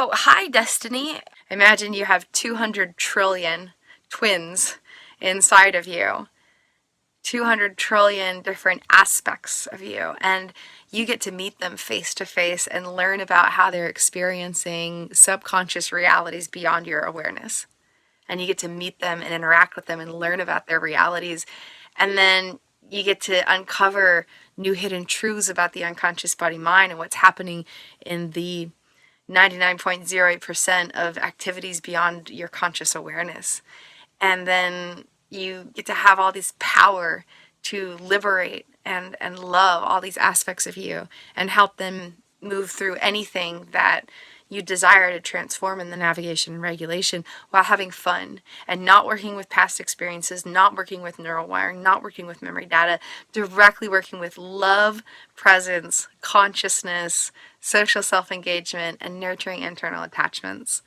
Oh, hi, Destiny. Imagine you have 200 trillion twins inside of you. 200 trillion different aspects of you, and you get to meet them face to face and learn about how they're experiencing subconscious realities beyond your awareness. And you get to meet them and interact with them and learn about their realities. And then you get to uncover new hidden truths about the unconscious body mind and what's happening in the 99.08% of activities beyond your conscious awareness. And then you get to have all this power to liberate and love all these aspects of you and help them move through anything that you desire to transform in the navigation and regulation while having fun and not working with past experiences, not working with neural wiring, not working with memory data, directly working with love, presence, consciousness, social self-engagement, and nurturing internal attachments.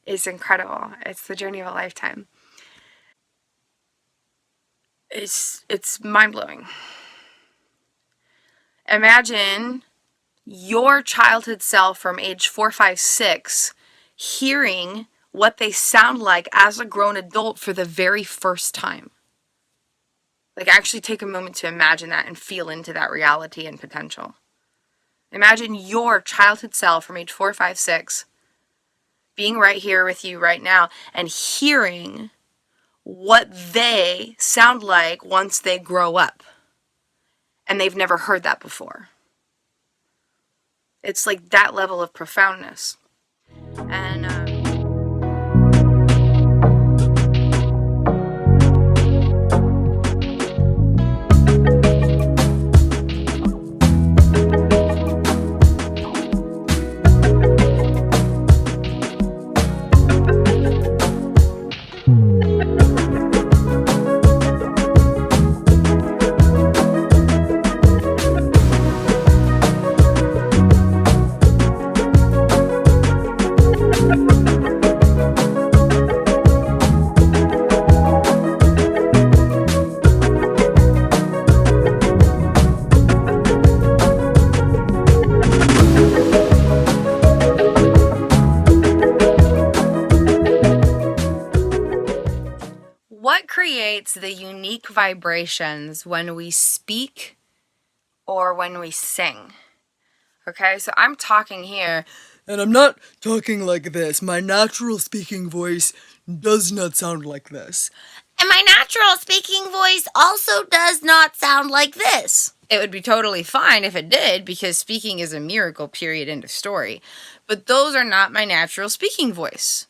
It's incredible. It's the journey of a lifetime. It's mind-blowing. Imagine your childhood self from age 4, 5, 6 hearing what they sound like as a grown adult for the very first time. Like, actually take a moment to imagine that and feel into that reality and potential. Imagine your childhood self from age 4, 5, 6 being right here with you right now and hearing what they sound like once they grow up. And they've never heard that before. It's like that level of profoundness. And what creates the unique vibrations when we speak or when we sing? Okay, so I'm talking here, and I'm not talking like this. My natural speaking voice does not sound like this. And my natural speaking voice also does not sound like this. It would be totally fine if it did, because speaking is a miracle, period, end of story. But those are not my natural speaking voice.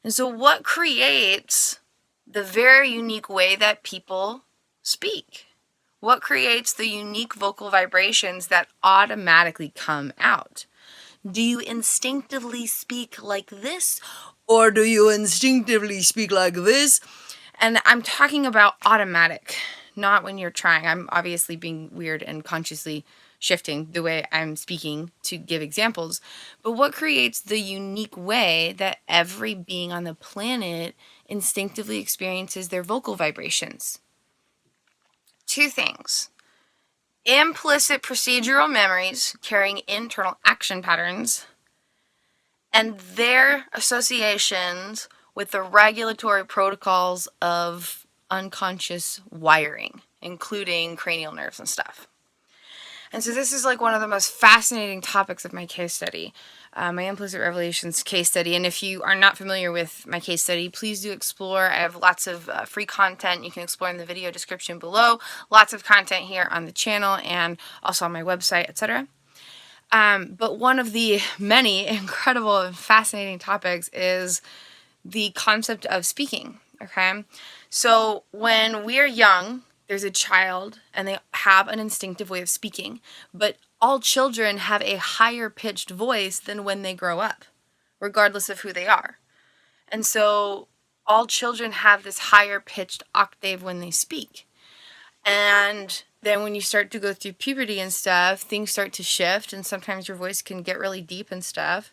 And so what creates the very unique way that people speak? What creates the unique vocal vibrations that automatically come out? Do you instinctively speak like this, or do you instinctively speak like this? And I'm talking about automatic, not when you're trying. I'm obviously being weird and consciously shifting the way I'm speaking to give examples. But what creates the unique way that every being on the planet instinctively experiences their vocal vibrations? Two things. Implicit procedural memories carrying internal action patterns and their associations with the regulatory protocols of unconscious wiring, including cranial nerves and stuff. And so this is like one of the most fascinating topics of my case study, my implicit revelations case study. And if you are not familiar with my case study, please do explore. I have lots of free content you can explore in the video description below. Lots of content here on the channel and also on my website, etc. But one of the many incredible and fascinating topics is the concept of speaking, okay? So when we're young, there's a child and they have an instinctive way of speaking, but all children have a higher pitched voice than when they grow up, regardless of who they are. And so all children have this higher pitched octave when they speak. And then when you start to go through puberty and stuff, things start to shift, and sometimes your voice can get really deep and stuff.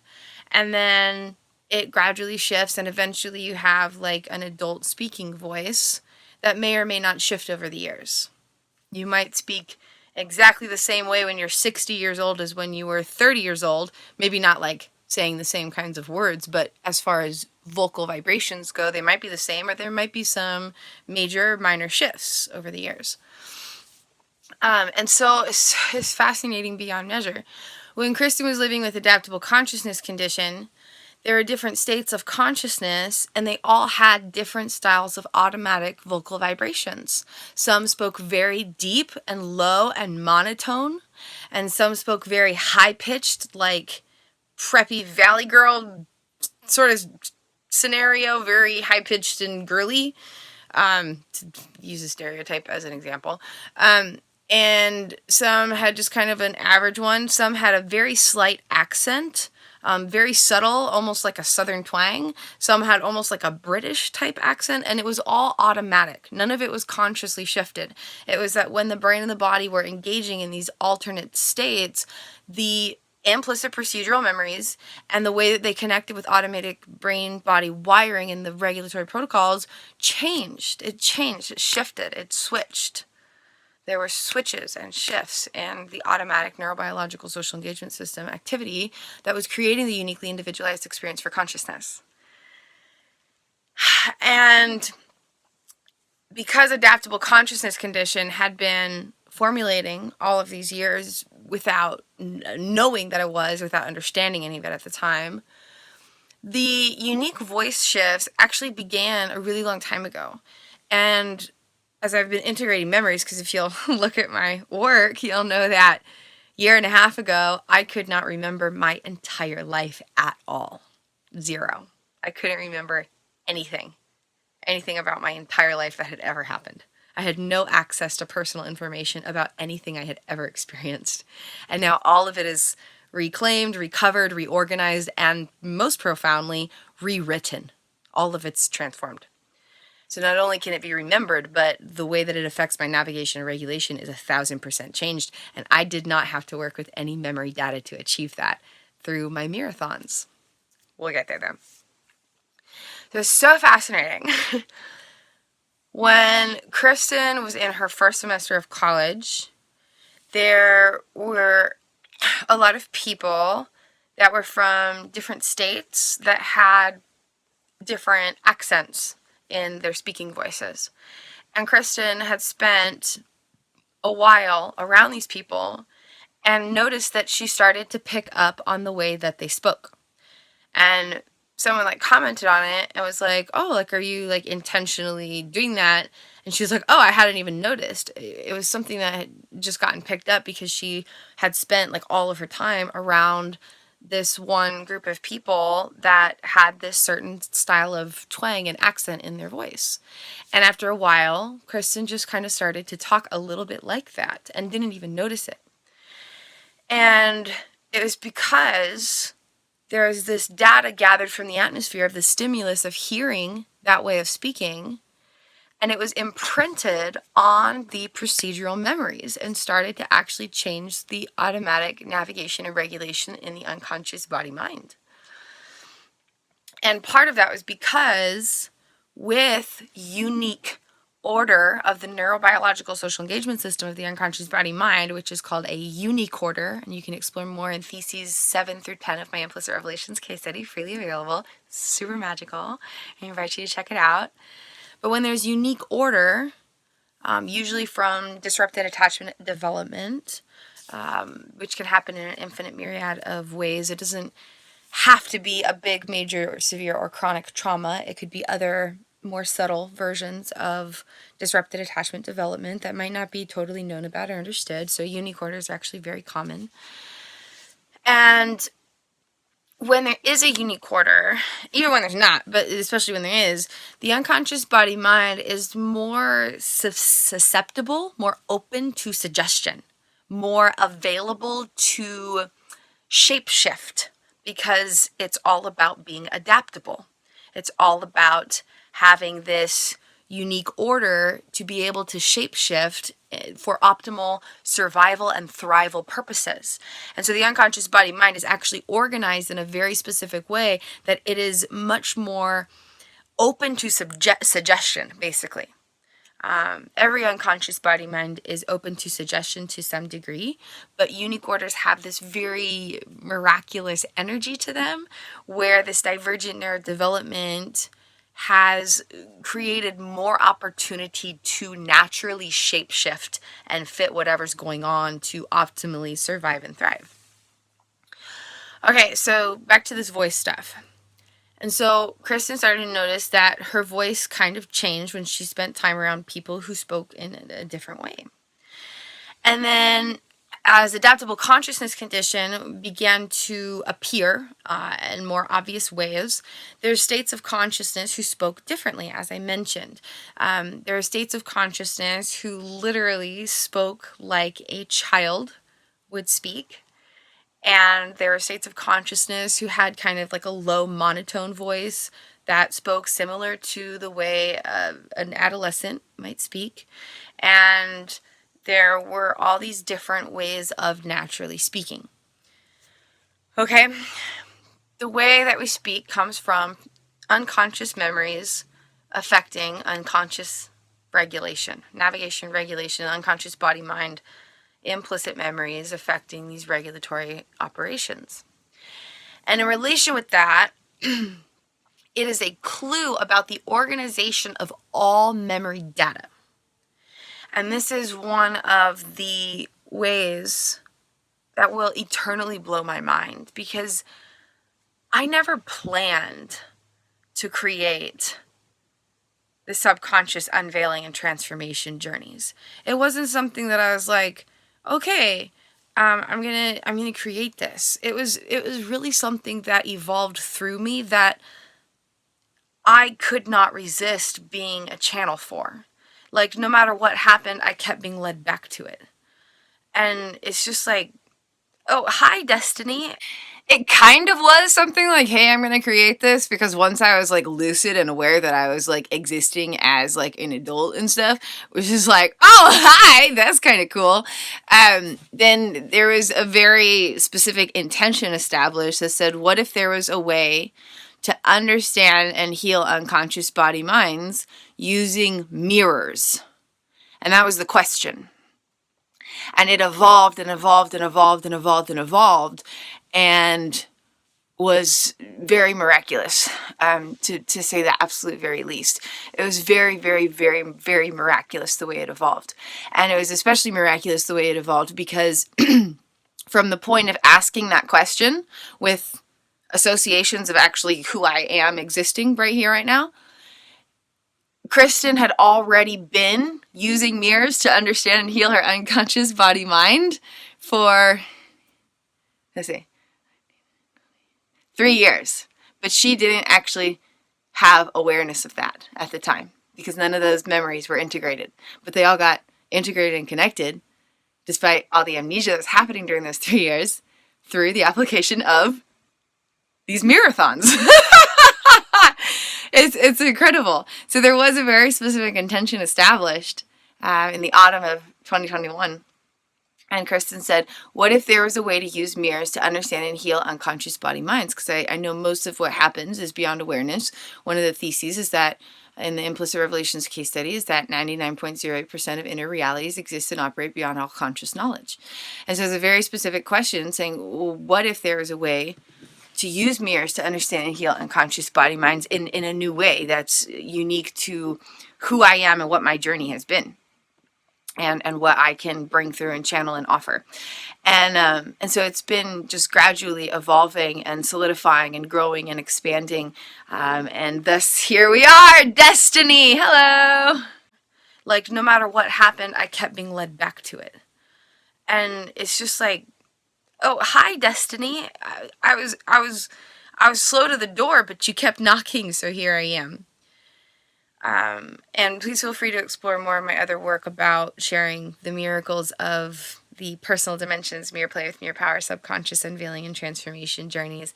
And then it gradually shifts, and eventually you have like an adult speaking voice that may or may not shift over the years. You might speak exactly the same way when you're 60 years old as when you were 30 years old. Maybe not like saying the same kinds of words, but as far as vocal vibrations go, they might be the same, or there might be some major or minor shifts over the years. And so it's fascinating beyond measure. When Kristin was living with adaptable consciousness condition, there were different states of consciousness, and they all had different styles of automatic vocal vibrations. Some spoke very deep and low and monotone, and some spoke very high-pitched, like preppy valley girl sort of scenario, very high-pitched and girly, to use a stereotype as an example. And some had just kind of an average one. Some had a very slight accent, very subtle, almost like a southern twang. Some had almost like a British type accent, and it was all automatic. None of it was consciously shifted. It was that when the brain and the body were engaging in these alternate states, the implicit procedural memories and the way that they connected with automatic brain-body wiring and the regulatory protocols changed. It changed, it shifted, it switched. There were switches and shifts in the automatic neurobiological social engagement system activity that was creating the uniquely individualized experience for consciousness. And because adaptable consciousness condition had been formulating all of these years without knowing that it was, without understanding any of it at the time, the unique voice shifts actually began a really long time ago. And as I've been integrating memories, because if you'll look at my work, you'll know that a year and a half ago, I could not remember my entire life at all. Zero. I couldn't remember anything about my entire life that had ever happened. I had no access to personal information about anything I had ever experienced. And now all of it is reclaimed, recovered, reorganized, and most profoundly, rewritten. All of it's transformed. So not only can it be remembered, but the way that it affects my navigation and regulation is 1,000% changed. And I did not have to work with any memory data to achieve that through my marathons. We'll get there though. So it's so fascinating. When Kristin was in her first semester of college, there were a lot of people that were from different states that had different accents in their speaking voices. And Kristin had spent a while around these people and noticed that she started to pick up on the way that they spoke. And someone commented on it and was like, oh, are you intentionally doing that? And she was like, oh, I hadn't even noticed. It was something that had just gotten picked up because she had spent all of her time around this one group of people that had this certain style of twang and accent in their voice. And after a while, Kristin just kind of started to talk a little bit like that and didn't even notice it. And it was because there is this data gathered from the atmosphere of the stimulus of hearing that way of speaking, and it was imprinted on the procedural memories and started to actually change the automatic navigation and regulation in the unconscious body-mind. And part of that was because with unique order of the neurobiological social engagement system of the unconscious body-mind, which is called a unique order, and you can explore more in Theses 7 through 10 of my Implicit Revelations case study, freely available, super magical. I invite you to check it out. But when there's unique order, usually from disrupted attachment development, which can happen in an infinite myriad of ways. It doesn't have to be a big, major, severe, or chronic trauma. It could be other more subtle versions of disrupted attachment development that might not be totally known about or understood. So unique order is actually very common. And when there is a unique order, even when there's not, but especially when there is, the unconscious body-mind is more susceptible, more open to suggestion, more available to shapeshift, because it's all about being adaptable. It's all about having this unique order to be able to shapeshift for optimal survival and thrival purposes. And so the unconscious body-mind is actually organized in a very specific way that it is much more open to suggestion, basically. Every unconscious body mind is open to suggestion to some degree, but unique orders have this very miraculous energy to them where this divergent neurodevelopment has created more opportunity to naturally shapeshift and fit whatever's going on to optimally survive and thrive. Okay, so back to this voice stuff. And so Kristin started to notice that her voice kind of changed when she spent time around people who spoke in a different way. And then as adaptable consciousness condition began to appear in more obvious ways, there's states of consciousness who spoke differently, as I mentioned. There are states of consciousness who literally spoke like a child would speak. And there are states of consciousness who had kind of like a low monotone voice that spoke similar to the way an adolescent might speak. And there were all these different ways of naturally speaking. Okay? The way that we speak comes from unconscious memories affecting unconscious regulation, navigation, regulation, unconscious body mind, implicit memories affecting these regulatory operations. And in relation with that, it is a clue about the organization of all memory data. And this is one of the ways that will eternally blow my mind, because I never planned to create the subconscious unveiling and transformation journeys. It wasn't something that I was like, okay, I'm gonna create this. It was really something that evolved through me that I could not resist being a channel for. Like, no matter what happened, I kept being led back to it. And it's just like, oh, hi, Destiny. It kind of was something like, hey, I'm going to create this, because once I was like lucid and aware that I was like existing as like an adult and stuff, which is like, oh, hi, that's kind of cool. Then there was a very specific intention established that said, what if there was a way to understand and heal unconscious body minds using mirrors? And that was the question. And it evolved and evolved and evolved and evolved and evolved, and was very miraculous, to say the absolute very least. It was very, very, very, very miraculous the way it evolved. And it was especially miraculous the way it evolved because from the point of asking that question with associations of actually who I am existing right here, right now, Kristin had already been using mirrors to understand and heal her unconscious body mind for, 3 years. But she didn't actually have awareness of that at the time because none of those memories were integrated. But they all got integrated and connected despite all the amnesia that's happening during those 3 years through the application of these marathons. It's incredible. So there was a very specific intention established in the autumn of 2021. And Kristin said, what if there was a way to use mirrors to understand and heal unconscious body minds? Because I know most of what happens is beyond awareness. One of the theses is that in the implicit revelations case study is that 99.08% of inner realities exist and operate beyond all conscious knowledge. And so it's a very specific question saying, well, what if there is a way to use mirrors to understand and heal unconscious body minds in a new way that's unique to who I am and what my journey has been, and what I can bring through and channel and offer. And so it's been just gradually evolving and solidifying and growing and expanding. And thus here we are, Destiny. Hello. Like, no matter what happened, I kept being led back to it. And it's just like, oh, hi, Destiny. I was slow to the door, but you kept knocking, so here I am. And please feel free to explore more of my other work about sharing the miracles of the personal dimensions, mirror play with mirror power, subconscious unveiling and transformation journeys.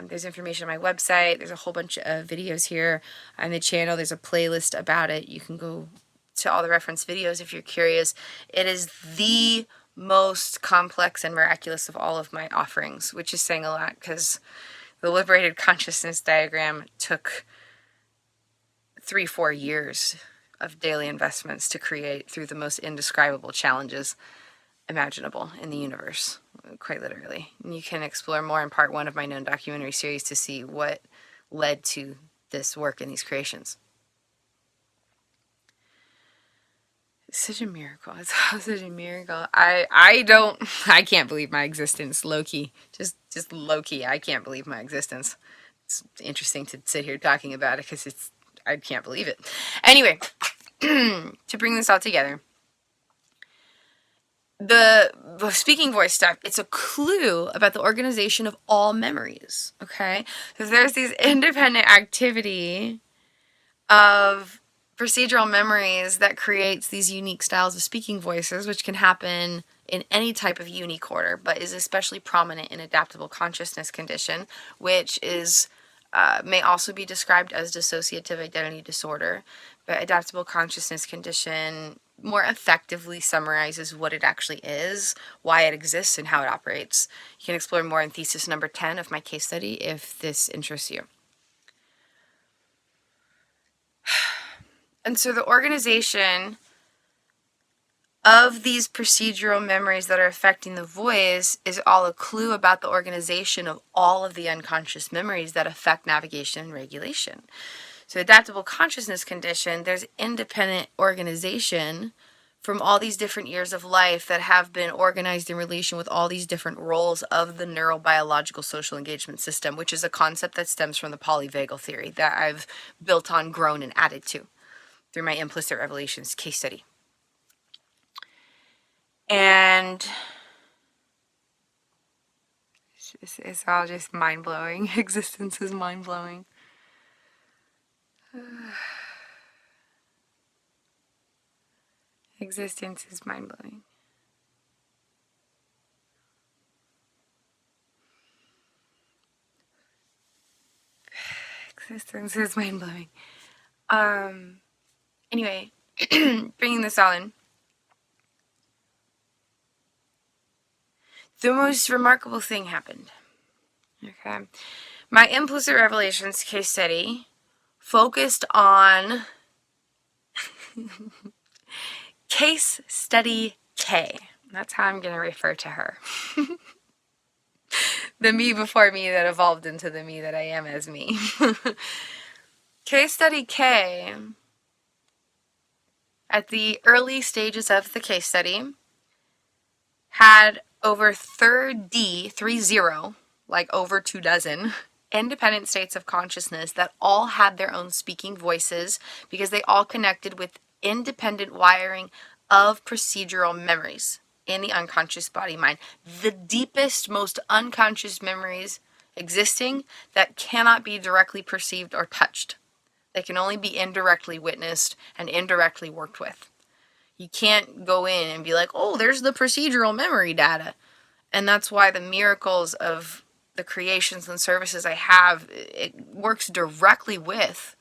There's information on my website. There's a whole bunch of videos here on the channel. There's a playlist about it. You can go to all the reference videos if you're curious. It is the most complex and miraculous of all of my offerings, which is saying a lot because the liberated consciousness diagram took 3-4 years of daily investments to create through the most indescribable challenges imaginable in the universe, quite literally. And you can explore more in part 1 of my known documentary series to see what led to this work and these creations. It's such a miracle. It's such a miracle. I can't believe my existence, low-key. Just low-key, I can't believe my existence. It's interesting to sit here talking about it because I can't believe it. Anyway, to bring this all together, the speaking voice stuff, it's a clue about the organization of all memories, okay? So there's these independent activity of procedural memories that creates these unique styles of speaking voices, which can happen in any type of unique order, but is especially prominent in adaptable consciousness condition, which is may also be described as dissociative identity disorder. But adaptable consciousness condition more effectively summarizes what it actually is, why it exists, and how it operates. You can explore more in thesis number 10 of my case study if this interests you. And so the organization of these procedural memories that are affecting the voice is all a clue about the organization of all of the unconscious memories that affect navigation and regulation. So adaptable consciousness condition, there's independent organization from all these different years of life that have been organized in relation with all these different roles of the neurobiological social engagement system, which is a concept that stems from the polyvagal theory that I've built on, grown, and added to through my implicit revelations case study. And it's all just mind-blowing. Existence is mind-blowing. Existence is mind-blowing. Existence is mind-blowing. Anyway, bringing this all in. The most remarkable thing happened. Okay. My implicit revelations case study focused on case study K. That's how I'm going to refer to her. The me before me that evolved into the me that I am as me. Case study K, at the early stages of the case study, had over 30, like over 24, independent states of consciousness that all had their own speaking voices because they all connected with independent wiring of procedural memories in the unconscious body mind. The deepest, most unconscious memories existing that cannot be directly perceived or touched. They can only be indirectly witnessed and indirectly worked with. You can't go in and be like, oh, there's the procedural memory data. And that's why the miracles of the creations and services I have, it works directly with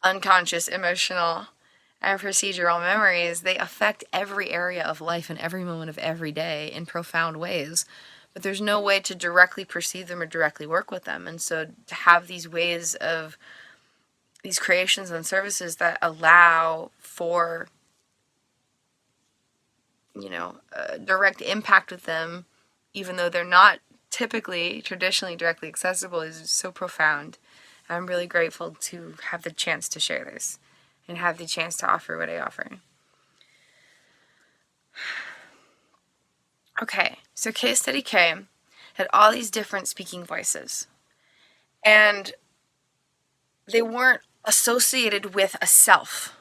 unconscious, emotional, and procedural memories. They affect every area of life and every moment of every day in profound ways. But there's no way to directly perceive them or directly work with them. And so to have these ways of these creations and services that allow for, direct impact with them, even though they're not typically, traditionally, directly accessible, is so profound. I'm really grateful to have the chance to share this and have the chance to offer what I offer. Okay, so case study K had all these different speaking voices, and they weren't associated with a self.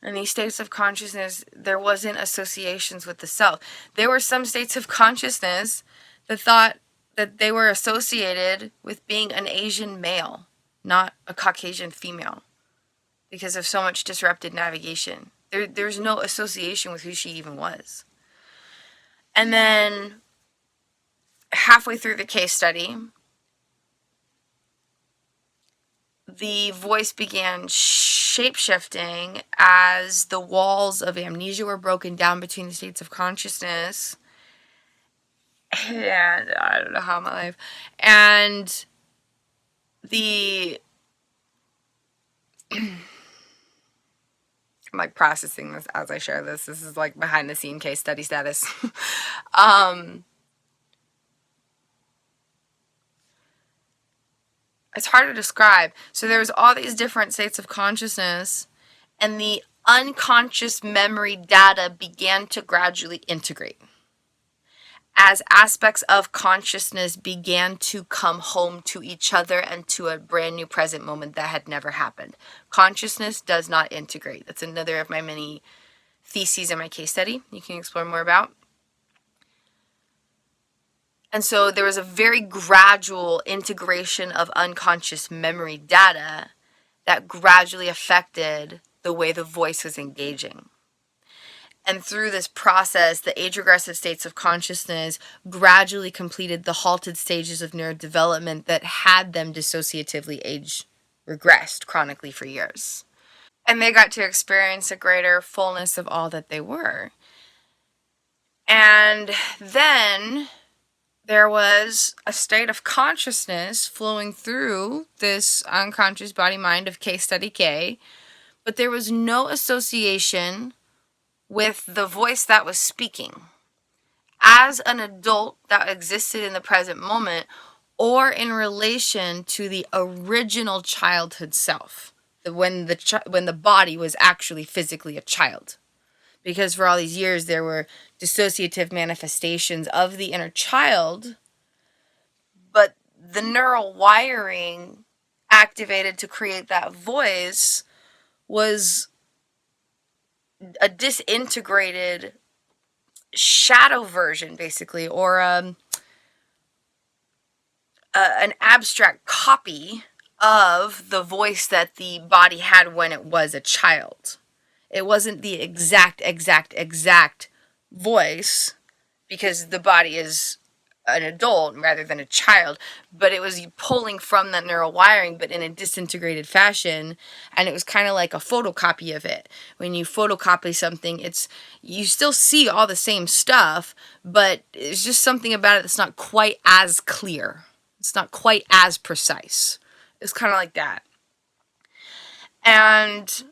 In these states of consciousness, there wasn't associations with the self. There were some states of consciousness that thought that they were associated with being an Asian male, not a Caucasian female, because of so much disrupted navigation. There's no association with who she even was. And then halfway through the case study, the voice began shape-shifting as the walls of amnesia were broken down between the states of consciousness. And I don't know how I'm alive. And the I'm like processing this as I share this. This is like behind the scene case study status. It's hard to describe. So there's all these different states of consciousness, and the unconscious memory data began to gradually integrate as aspects of consciousness began to come home to each other and to a brand new present moment that had never happened. Consciousness does not integrate. That's another of my many theses in my case study you can explore more about. And so there was a very gradual integration of unconscious memory data that gradually affected the way the voice was engaging. And through this process, the age-regressive states of consciousness gradually completed the halted stages of neurodevelopment that had them dissociatively age-regressed chronically for years. And they got to experience a greater fullness of all that they were. And then there was a state of consciousness flowing through this unconscious body-mind of case study K, but there was no association with the voice that was speaking as an adult that existed in the present moment or in relation to the original childhood self, when the body was actually physically a child. Because for all these years there were dissociative manifestations of the inner child, but the neural wiring activated to create that voice was a disintegrated shadow version, basically, or an abstract copy of the voice that the body had when it was a child. It wasn't the exact voice, because the body is an adult rather than a child, but it was pulling from that neural wiring, but in a disintegrated fashion, and it was kind of like a photocopy of it. When you photocopy something, you still see all the same stuff, but it's just something about it that's not quite as clear. It's not quite as precise. It's kind of like that. And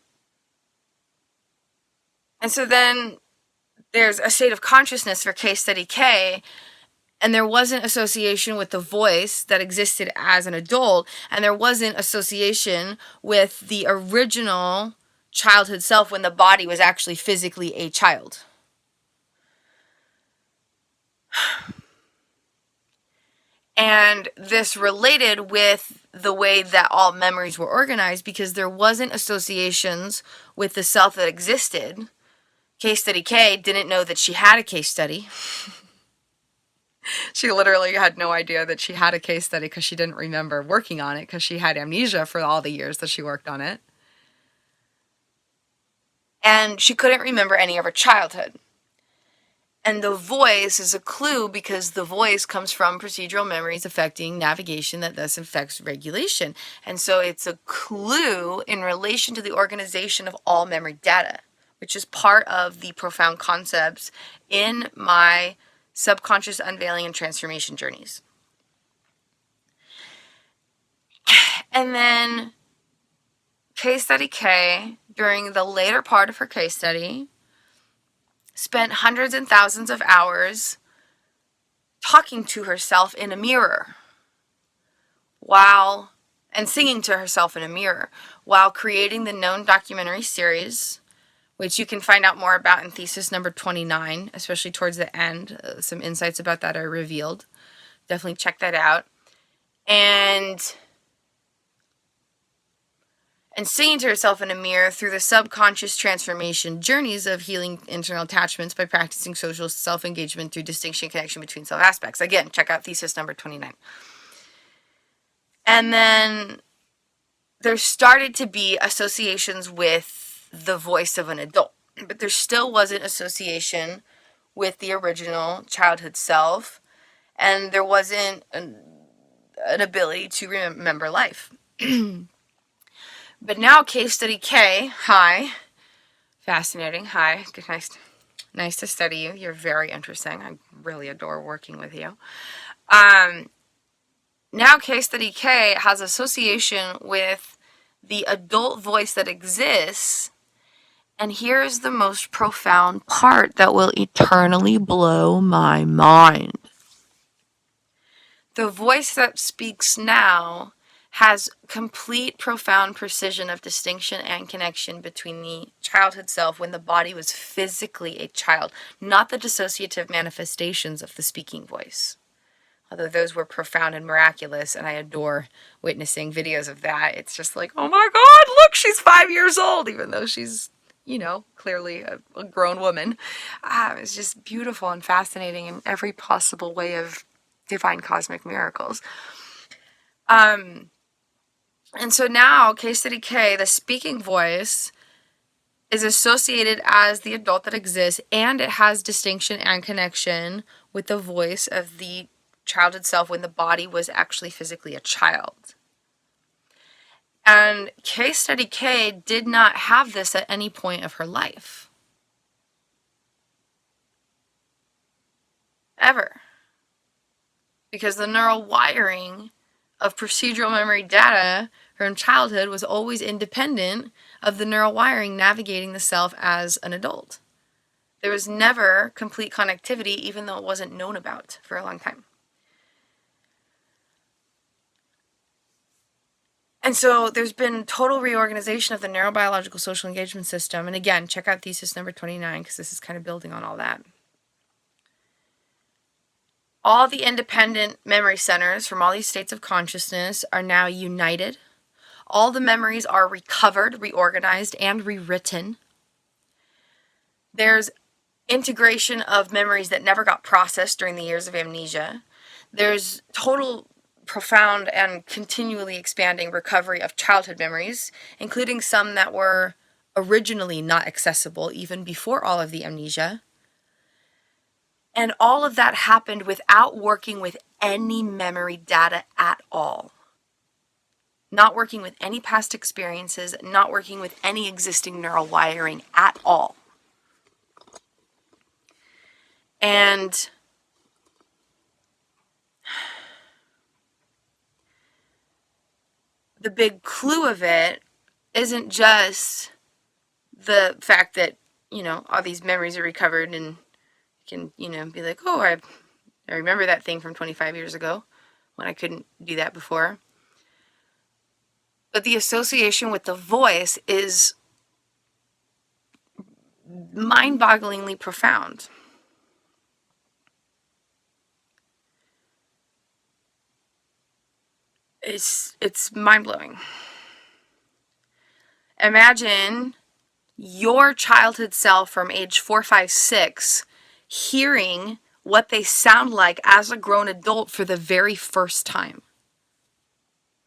so then there's a state of consciousness for case study K, and there wasn't association with the voice that existed as an adult, and there wasn't association with the original childhood self when the body was actually physically a child. And this related with the way that all memories were organized, because there wasn't associations with the self that existed. Case study K didn't know that she had a case study. She literally had no idea that she had a case study because she didn't remember working on it, because she had amnesia for all the years that she worked on it. And she couldn't remember any of her childhood. And the voice is a clue, because the voice comes from procedural memories affecting navigation that thus affects regulation. And so it's a clue in relation to the organization of all memory data, which is part of the profound concepts in my subconscious unveiling and transformation journeys. And then case study K, during the later part of her case study, spent hundreds and thousands of hours talking to herself in a mirror and singing to herself in a mirror while creating the known documentary series, which you can find out more about in Thesis number 29, especially towards the end. Some insights about that are revealed. Definitely check that out. And singing to herself in a mirror through the subconscious transformation journeys of healing internal attachments by practicing social self-engagement through distinction and connection between self-aspects. Again, check out Thesis number 29. And then there started to be associations with the voice of an adult, but there still wasn't association with the original childhood self, and there wasn't an ability to remember life. But now case study K, hi, fascinating, hi, nice to study you, you're very interesting, I really adore working with you. Now case study K has association with the adult voice that exists, And here's the most profound part that will eternally blow my mind. The voice that speaks now has complete, profound precision of distinction and connection between the childhood self when the body was physically a child, not the dissociative manifestations of the speaking voice. Although those were profound and miraculous, and I adore witnessing videos of that. It's just like, oh my God, look, she's 5 years old, even though she's, clearly a grown woman. It's just beautiful and fascinating in every possible way of divine cosmic miracles. And so now, Case Study K, the speaking voice, is associated as the adult that exists, and it has distinction and connection with the voice of the childhood self when the body was actually physically a child. And Case Study K did not have this at any point of her life. Ever. Because the neural wiring of procedural memory data from childhood was always independent of the neural wiring navigating the self as an adult. There was never complete connectivity, even though it wasn't known about for a long time. And so there's been total reorganization of the neurobiological social engagement system. And again, check out Thesis number 29, because this is kind of building on all that. All the independent memory centers from all these states of consciousness are now united. All the memories are recovered, reorganized, and rewritten. There's integration of memories that never got processed during the years of amnesia. There's total, profound, and continually expanding recovery of childhood memories, including some that were originally not accessible even before all of the amnesia. And all of that happened without working with any memory data at all. Not working with any past experiences, not working with any existing neural wiring at all. And the big clue of it isn't just the fact that, all these memories are recovered and you can, be like, oh, I remember that thing from 25 years ago when I couldn't do that before. But the association with the voice is mind-bogglingly profound. It's mind-blowing. Imagine your childhood self from age 4, 5, 6 hearing what they sound like as a grown adult for the very first time.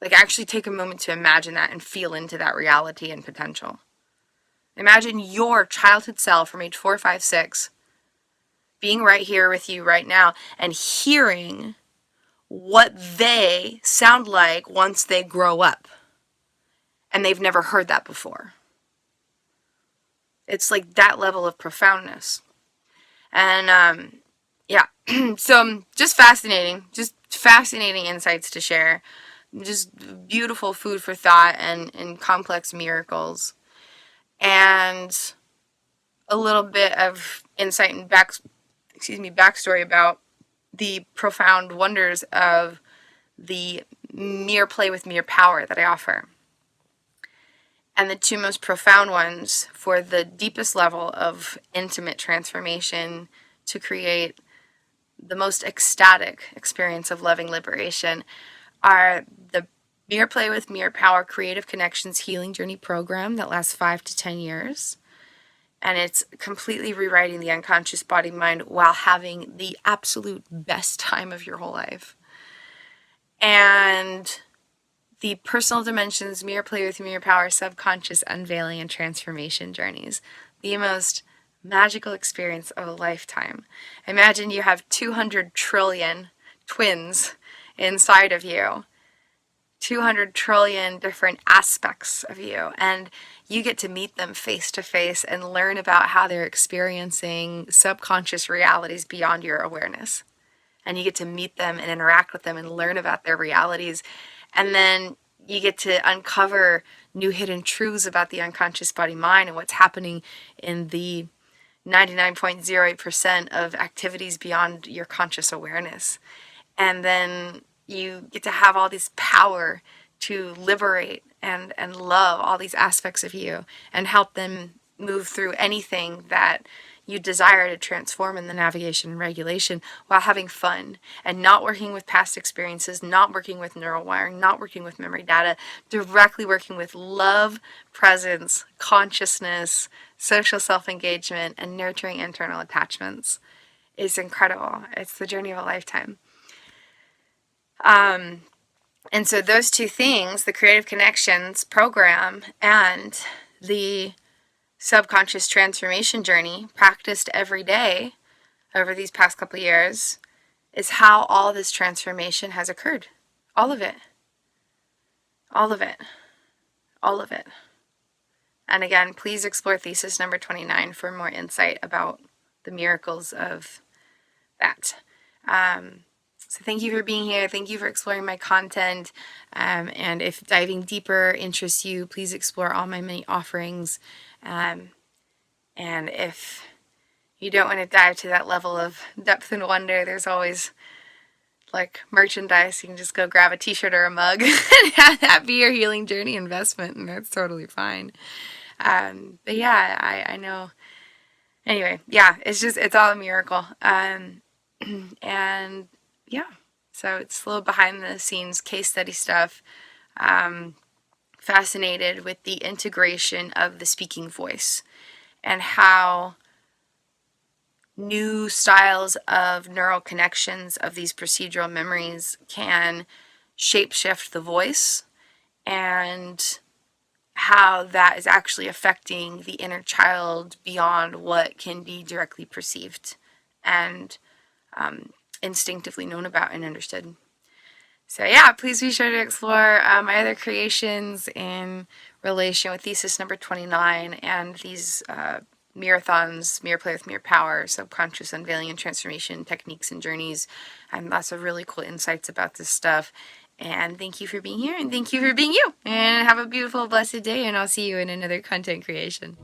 Like, actually take a moment to imagine that and feel into that reality and potential. Imagine your childhood self from age 4, 5, 6 being right here with you right now and hearing what they sound like once they grow up. And they've never heard that before. It's like that level of profoundness. And yeah, so just fascinating insights to share. Just beautiful food for thought and complex miracles. And a little bit of insight and backstory about the profound wonders of the mere play with mere power that I offer. And the two most profound ones for the deepest level of intimate transformation to create the most ecstatic experience of loving liberation are the Mere Play with Mere Power Creative Connections Healing Journey program that lasts 5 to 10 years. And it's completely rewriting the unconscious body-mind while having the absolute best time of your whole life. And the Personal Dimensions Mere Play with Mere Power Subconscious Unveiling and Transformation Journeys. The most magical experience of a lifetime. Imagine you have 200 trillion twins inside of you. 200 trillion different aspects of you, and you get to meet them face to face and learn about how they're experiencing subconscious realities beyond your awareness. And you get to meet them and interact with them and learn about their realities. And then you get to uncover new hidden truths about the unconscious body mind and what's happening in the 99.08% of activities beyond your conscious awareness. And then you get to have all this power to liberate and love all these aspects of you and help them move through anything that you desire to transform in the navigation and regulation while having fun and not working with past experiences, not working with neural wiring, not working with memory data, directly working with love, presence, consciousness, social self-engagement, and nurturing internal attachments. Is incredible. It's the journey of a lifetime. And so those two things, the Creative Connections program and the subconscious transformation journey practiced every day over these past couple of years, is how all this transformation has occurred. All of it. All of it. All of it. And again, please explore Thesis number 29 for more insight about the miracles of that. So thank you for being here. Thank you for exploring my content. And if diving deeper interests you, please explore all my many offerings. And if you don't want to dive to that level of depth and wonder, there's always like merchandise. You can just go grab a t-shirt or a mug and have that be your healing journey investment, and that's totally fine. But yeah, I know. Anyway, yeah, it's all a miracle. And yeah, so it's a little behind the scenes case study stuff. Fascinated with the integration of the speaking voice and how new styles of neural connections of these procedural memories can shapeshift the voice, and how that is actually affecting the inner child beyond what can be directly perceived and instinctively known about and understood. So yeah, please be sure to explore my other creations in relation with Thesis number 29 and these marathons, Mirror Play with Mirror Power, subconscious unveiling and transformation techniques and journeys, and lots of really cool insights about this stuff. And thank you for being here, and thank you for being you. And have a beautiful, blessed day, and I'll see you in another content creation.